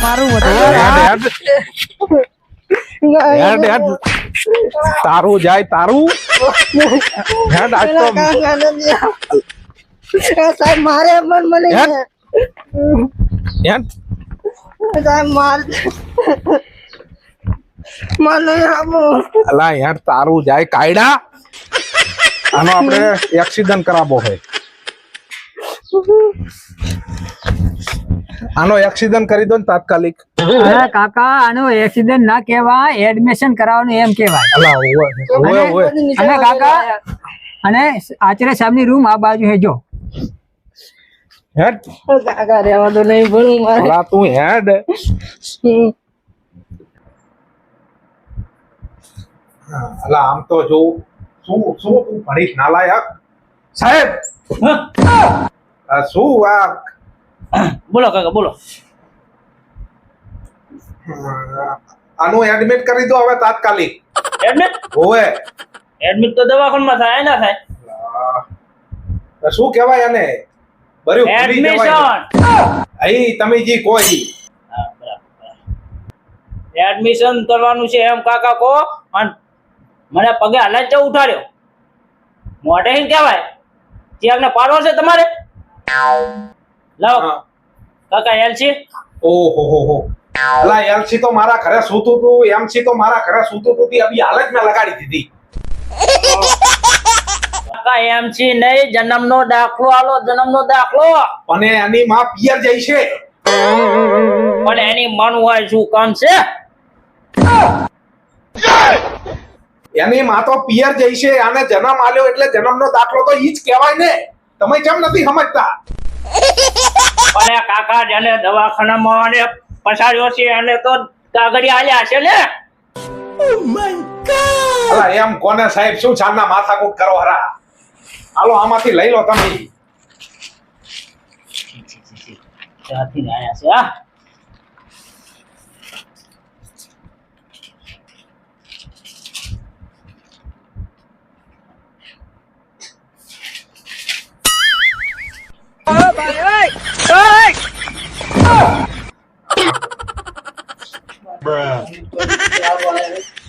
મારું તારું જાય તારું હેડ આજ તો સાહેબ મારે પણ મને હેડ સાહેબ મને અલા હેડ તારું જાય કાયડા આનો આપણે એક્સિડન્ટ કરાવવો હોય આનો એક્સિડન્ટ કરી દો ને તાત્કાલિક અરે કાકા આનો એક્સિડન્ટ ના કહેવાય એડમિશન કરાવવાનું એમ કહેવાય અલા ઓય અને કાકા અને આચાર્ય સાહેબની રૂમ આ બાજુ હે જો હેડ કાકા રહેવા દો નહીં ભણું મારે અલા તું હેડ અલા આમ તો જો શું તું ભણીશ નાલાયક સાહેબ શું આ બોલો કાકા બોલો. આનું એડમિટ કરી દો હવે તાત્કાલિક એડમિટ ઓય એડમિટ તો દવાખાનામાં થાય ના થાય. શું કહેવાય આને બર્યું ભૂલી જવાય એડમિશન અહીં તમે જી કોઈ એડમિશન કરવાનું છે એમ કાકા કો અને મને પગે હાલત જ ઉઠાડ્યો મોઢે હિન કહેવાય ચેકને પાડવો છે તમારે લાવો કાકા એલસી. ઓહો હો હો અલા એલસી તો મારા ઘરે સૂતું તું એમસી તો મારા ઘરે સૂતું તું અભી હાલ જ મેં લગાડી દીધી કાકા એમસી નહીં જન્મનો દાખલો આલો જન્મનો દાખલો. અને એની માં પિયર જાય છે પણ એની મન હોય શું કામ છે? એની માં તો પિયર જાય છે આને જન્મ આલ્યો એટલે જન્મનો દાખલો તો ઈ જ કહેવાય ને તમે કેમ નથી સમજતા? અરે કાકા જેને દવાખાનામાં અને પછાડ્યો છે એને તો કાગળિયા આલ્યા છે ને. અલા એમ કોને સાહેબ શું છાના માથાકૂટ કરો હરા હાલો આમાંથી લઈ લો તમે ત્યાંથી આયા છે આ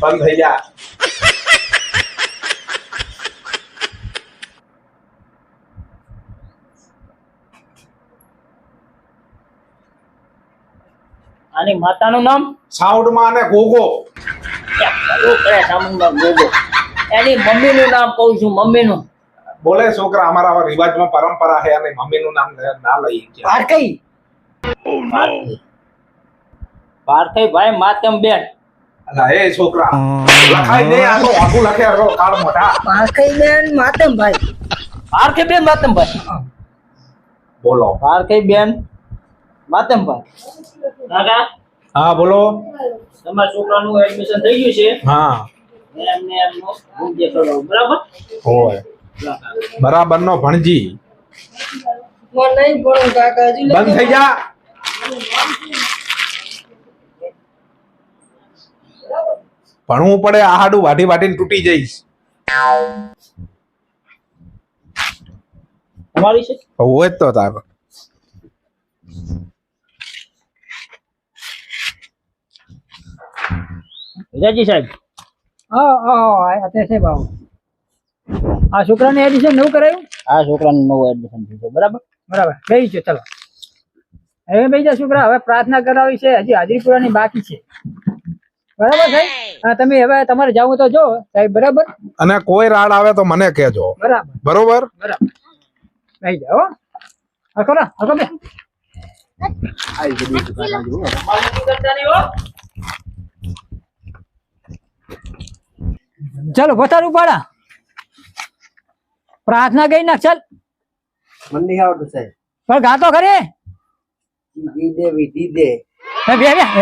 બંધ થઈ જા આની માતાનું નામ સાઉન્ડમાં અને ગોગો ગોગો. એની મમ્મીનું નામ કહું છું મમ્મીનું. બોલે છોકરા અમારા રિવાજમાં પરંપરા છે અને મમ્મીનું નામ ના લઈએ પારકઈ પાર્થઈ ભાઈ માતમ બેન. અલા એ છોકરા લખાઈ દે આ તો આખું લખે કાળ મોટા પારકઈ બેન માતમભાઈ પાર્થઈ બેન માતમભાઈ. બોલો પાર્થઈ બેન માતમભાઈ. કાકા હા બોલો તમારા છોકરાનું એડમિશન થઈ ગયું છે હા એમને એમનો રૂમ જે કરો બરાબર. હોય બરાબર નો ભણજી મને નહીં ભણું કાકા હજુ બંધ થઈ જા ભણવું પડે આ હાડું વાઢી વાઢીને તૂટી જઈશ તમારી છે હોય જ તો તાર વિજયજી સાહેબ. અત્યારે સાહેબ આવો આ છોકરાને એડમિશન નવું કરાયું આ છોકરાનું નવું એડમિશન થયું છે બરાબર. બરાબર ગઈ છે ચલો હવે બીજા છોકરા હવે પ્રાર્થના કરાવી છે હજી હાજરી પુરાની બાકી છે બરાબર સાહેબ. હા તમે હવે તમારે જાવું તો જો સાહેબ બરાબર અને કોઈ રાડ આવે તો મને કહેજો બરાબર બરોબર બરાબર લઈ જાઓ હકો ના હકો બે ચાલો બતારું પાડા પ્રાર્થના ગઈ નાખ ચાલ મને નહીં આવડતું સાહેબ પણ ગાતો ખરે વિધિ દે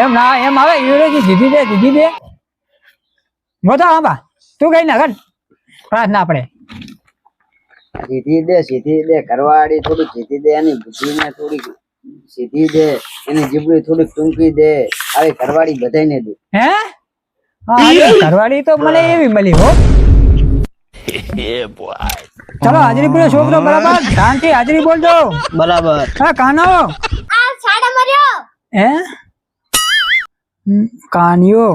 એમ ના એમ આવે દીધી દે બતા હા બા તું ગઈ ના ઘર પ્રાર્થના આપણે સીધી દે ઘરવાળી થોડીક સીધી દે એની બુદ્ધિને થોડીક સીધી દે એની જીબડી થોડીક ટૂંકી દે આવી ઘરવાળી બધાને દે હે ઘરવાળી તો મને એવી મળી હો ચલો હાજરી પૂરો છોકરો બરાબર ધ્યાનથી હાજરી બોલજો બરાબર. હા કાનો આ સાડા મર્યો હે કાનિયો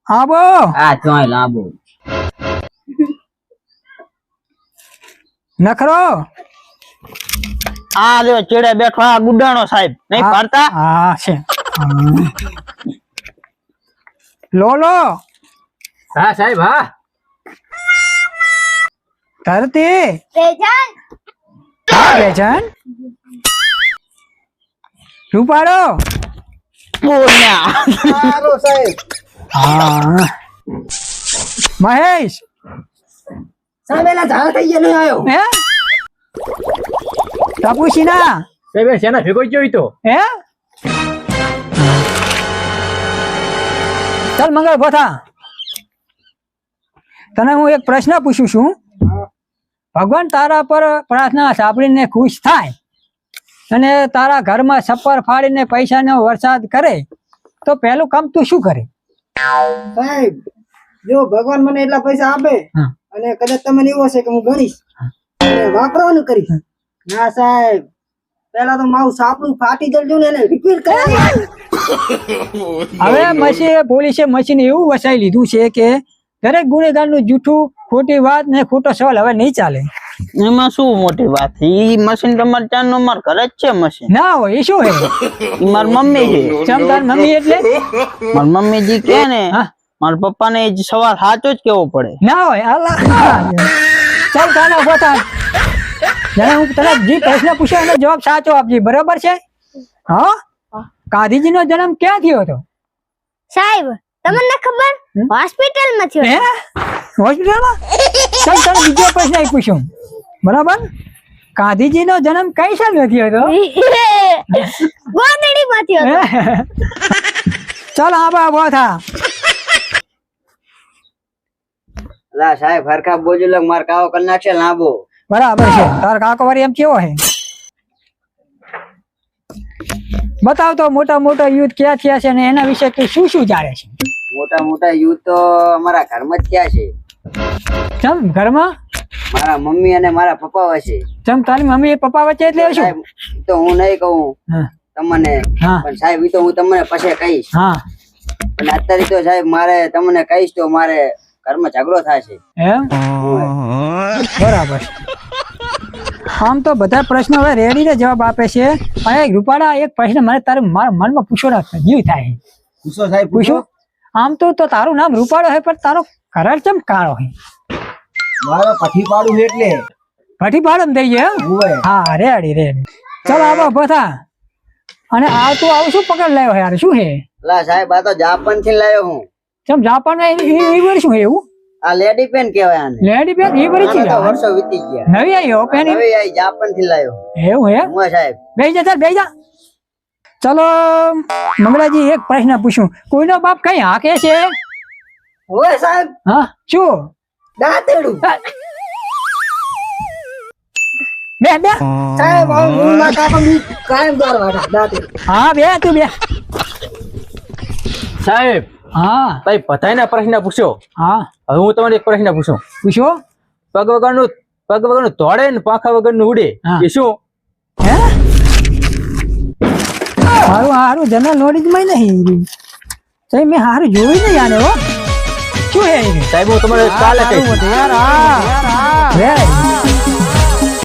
આબો આ ચોય લાંબુ નખરો આ જો ચેડે બેઠો આ ગુડાણો સાહેબ નહીં પાડતા હા છે લોલો હા સાહેબ હા ધરતી બેજાન રૂપાડો બોલ્યા સારું સાહેબ હા મહેશ સાહેબ એલા ઝાડ થઈ ગયો નહીં આવ્યો હે કાપુસીના સાહેબ એ શેના ભેગો ગયો ઈ તો હે ચાલ મંગળ ભથા તને હું એક પ્રશ્ન પૂછું છું ભગવાન તારા પર પ્રાર્થના સાંભળીને ખુશ થાય અને તારા ઘરમાં છપ્પર ફાડીને પૈસાનો વરસાદ કરે તો પહેલું કામ તું શું કરે? સાહેબ જો ભગવાન મને એટલા પૈસા આપે હા. અને કદાચ તમને એવો છે કે હું ગણીશ અને વાપરવાનું કરીશ ના સાહેબ પેલા તો મારું સાપડું ફાટી જલ્યું ને એને રિપેર કરાવી હવે મશીન પોલીસે મશીન એવું વસાવી લીધું છે કે દરેક ગુનેગારનું જૂઠું ખોટી વાત ને ખોટો સવાલ હવે નહીં ચાલે. એમાં શું મોટી વાત ઈ મશીન તમારે ચાંદ નો માર ઘરે જ છે મશીન ના હોય એ શું હે ઈ મારી મમ્મી છે ચમતાર મમ્મી એટલે મારી મમ્મી જી કે ને હા. મારા પપ્પા ને સવાલ સાચો જ કેવો પડે ના હોય ચાલ કાના પોતા જરા હું તને જે પ્રશ્ન પૂછ્યો એનો જવાબ સાચો આપજે બરાબર છે? હા ગાંધીજી નો જન્મ ક્યાં થયો હતો? સાહેબ તમને ખબર હોસ્પિટલ માં થયો હે હોસ્પિટલમાં? ચાલ તને બીજો પ્રશ્ન પૂછ્યો બરાબર ગાંધીજી નો જન્મ કઈ સાલ થયો હતો? ગોદડી માં થયો હતો. ચાલ આબા બોથા લા સાહેબ હરખા બોજો લગ માર કાવો કરી નાખશે લાંબો બરાબર છે તાર કાકો વારી એમ કેવો હે બતાવ તો મોટા મોટા યુદ્ધ ક્યાં થયા છે અને એના વિશે તું શું શું જાણે છે? મોટા મોટા યુદ્ધ તો અમારા ઘરમાં જ થયા છે ચમ ઘરમાં મારા મમ્મી અને મારા પપ્પા વચ્ચે ચમ તારી મમ્મી પપ્પા વચ્ચે એટલે શું? સાહેબ ઈ તો હું નહીં કહું હા તમને હા પણ સાહેબ ઈ તો હું તમને પછી કહીશ હા પણ અત્યારે તો સાહેબ મારે તમને કહીશ તો મારે ઘરમાં ઝઘડો થશે એમ બરાબર આમ તો બધા પ્રશ્નો હવે રેડીને જવાબ આપે છે અને રૂપાળા એક પ્રશ્ન મને તારે મારા મનમાં પૂછો ના જીવ થાય પૂછો સાહેબ પૂછો આમ તો તારું નામ રૂપાળો હે પણ તારો કલર ચમ કાળો હે મારો પઠી પાડું એટલે ભઠી પાડમ થઈ ગયો એમ? હા રેડી રેડી ચાલ આવો બધા અને આ તું આવું શું પકડ લાવ્યો યાર શું હે? લા સાહેબ આ તો જાપાન થી લાવ્યો હું ચમ જાપાન એ વળી શું હે એવું? આ લેડી પેન કહેવાય આને લેડી બેન એ વળી આને તો ચીજ વર્ષો વીતી ગયા નવી આવી પેન હવે આ જાપાન થી લાવ્યો એવું હે? હું સાહેબ બેસી જા ચાલ બેસી જા ચલો મંગળાજી એક પ્રશ્ન પૂછું કોઈનો બાપ કઈ હાકે છે? હોય સાહેબ હા શું? દાંતેડું બે બે સાહેબ હું ના કાકા બી કાયમ દ્વારા દાંતેડું હા બે તું બે સાહેબ હા ભાઈ બધાયના પ્રશ્ન પૂછ્યો હા હવે હું તમારે એક પ્રશ્ન પૂછું પૂછો પગ વગરનું દોડે ને પાંખા વગરનું ઉડે હા. એ શું? હે હારું જનરલ નોલેજ માં નહીં સહી મેં હારું જોયું નહીં આને હો શું હે સાહેબ હું તમારે કાલે કહીશ યાર હા